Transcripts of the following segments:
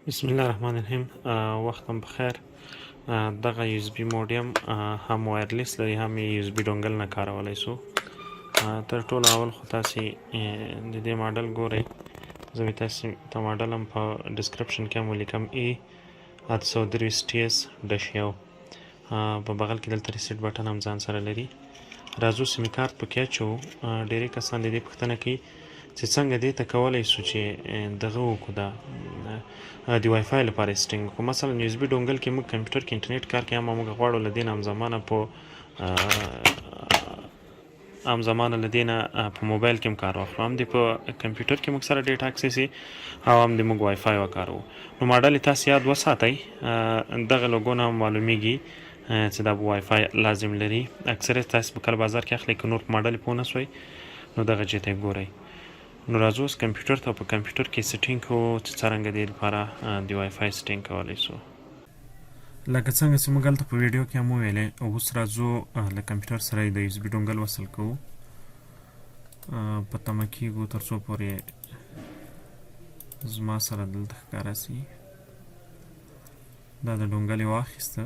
بسم الله الرحمن الرحیم. وختم بخیر. دغه یو اس بي مودم هم وایرلیس لري، هم یو اس بي ډونګل نه کارولای سو. تر ټولو اول خو تاسې د دې ماډل ګورئ. زه به تاسې ته ماډل هم په ډسکرپشن کې هم ولیکم. ای 830 TS-1 په بغل کې دلته ریسیټ بټن هم ځان سره لري. راځو سیم کارت پکې اچوو. ډېری کسان د دې پوښتنه کوي چې څنګه دې ته کولی سو چې دغه وکړو، د وای فای لپاره سټینګ وکړو. مثلا یو اس بي ډونګل کې موږ کمپیوټر کې انټرنیټ کار کوي، اما موږ غواړو له دې نه همزمانه له دې نه په موبایل کې هم کار واخلو، هم دې په کمپیوټر کې موږ سره ډیټا اکسس وي او هم دې موږ وای فای وکاروو. نو ماډل یې تاسې یاد وساتئ. دغه لوګو نه هم معلومیږي چې دا وای فای لازم لري. اکثریت تاسې په کله بازار کې اخلئ، که نور په ماډل پوه نه سوئ نو دغه جې ته ګورئ. نو راځو اوس کمپیوټر ته، په کمپیوټر کې سټینګ کوو چې څرنګه دې لپاره د وای فای سټینګ کولی سو. لکه څنګه چې موږ هلته په ویډیو کې هم وویلې، اوس راځو له کمپیوټر سره د یو اس بي ډونګل وصل کوو. په تمه کېږو تر څو پورې زما سره دلته ښکاره سي. دا د ډونګل یې واخیسته،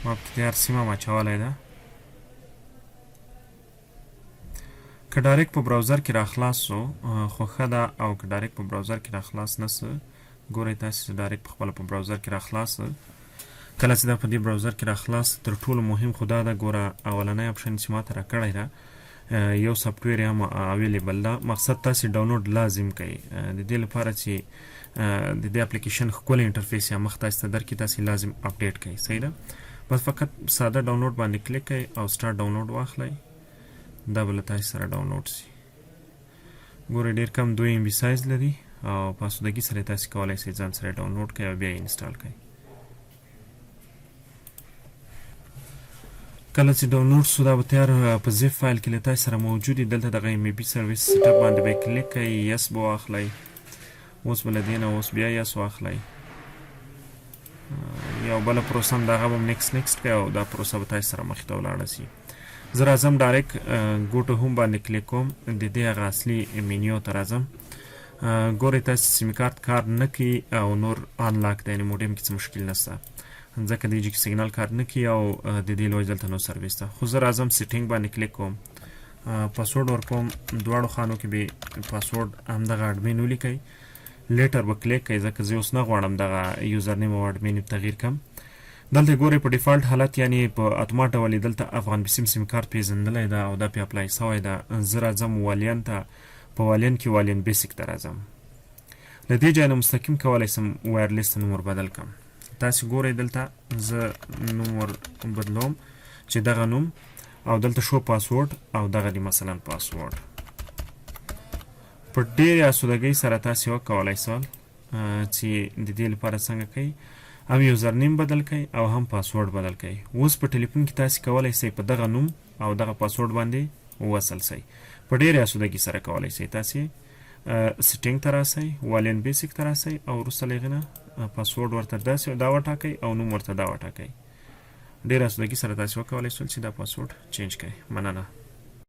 ما پکې تیار سیم هم اچولی ده. که ډایرکټ په براوزر کې راخلاص سو خو ښه ده، او که ډایرکټ په براوزر کې راخلاص نه سه، ګورئ تاسې چې ډایرکټ په خپله په براوزر کې راخلاص سه. کله چې دا په دې براوزر کې راخلاص، تر ټولو مهم خو دا ده، ګوره اولنی اپشن چې ما ته راکړی ده یو سافټویر یې هم اویلیبل ده. مقصد تاسې ډاونلوډ لازم کوئ د دې لپاره چې د دې اپلیکیشن ښکلی انټرفیس یا مخ تاسې ته درکړي، تاسې لازم اپډیټ کوئ. صحیح ده؟ بس فقط ساده ډاونلوډ باندې کلیک کوئ او سټارټ ډاونلوډ واخلئ. دا به له تاسې سره ډاونلوډ سي. ګورئ ډېر کم 2 MB سایز لري او په اسودګي سره یې تاسې کولی سئ ځان سره ډاونلوډ کړئ او بیا یې انسټال کړئ. کله چې ډاونلوډ سو، دا به تیار په زیپ فایل کې له تاسې سره موجود وي. دلته دغه MB سروس سیټ اپ باندې به یې کلیک کړئ، یس به واخلئ. اوس به له دې نه اوس بیا یس واخلئ. یو بله پروسه هم د هغه به هم نیکسټ کړئ او دا پروسه به تاسې سره مخې ته ولاړه سي. زه راځم ډایرکټ ګو ټو هوم باندې کلیک کوم، د دې هغه اصلي منیو ته راځم. ګورئ تاسې سیم کارت کار نه کوي او نور انلاک دی، یعنې موډیم کې څه مشکل نشته، ځکه دی چې سیګنال کار نه کوي او د دې له وجې دلته نو سروس ده. خو زه راځم سیټینګ باندې کلیک کوم، پاسورډ ورکوم. دواړو خانو کې به پاسورډ همدغه اډمین ولیکئ. لیټر به کلیک کوئ، ځکه زه اوس نه غواړم دغه یوزر نیم او اډمین تغییر کړم. دلته ګورئ په ډیفالټ حالت، یعنی په اتومات ډول یې دلته افغان بسیم سیم کارت پیژندلی ده او دا پې اپلای سوی ده. زه راځم والین ته، په والین کې والین بیسیک ته راځم. له دې ځای نه مستقیم کولی سم وایرلیس ته نوم ور بدل کړم. تاسې ګورئ دلته زه نوم ور بدلوم چې دغه نوم، او دلته شو پاسورډ او دغه دی مثلا پاسورډ. په ډېرې اسودګۍ سره تاسې وکولی سول چې د دې لپاره څنګه کوئ، هم یوزر نیم بدل کوئ او هم پاسورډ بدل کوئ. اوس په ټلیفون کې تاسې کولی سئ په دغه نوم او دغه پاسورډ باندې وصل سئ. په ډېرې اسودګۍ سره کولی سئ. تاسې سیټینګ ته راسئ، والین بیسیک ته راسئ او وروسته له هغې نه پاسورډ ورته داسې دا وټاکئ او نوم ورته دا وټاکئ. ډېره اسودګي سره تاسې وکولی سول چې دا پاسورډ چینج کړئ. مننه.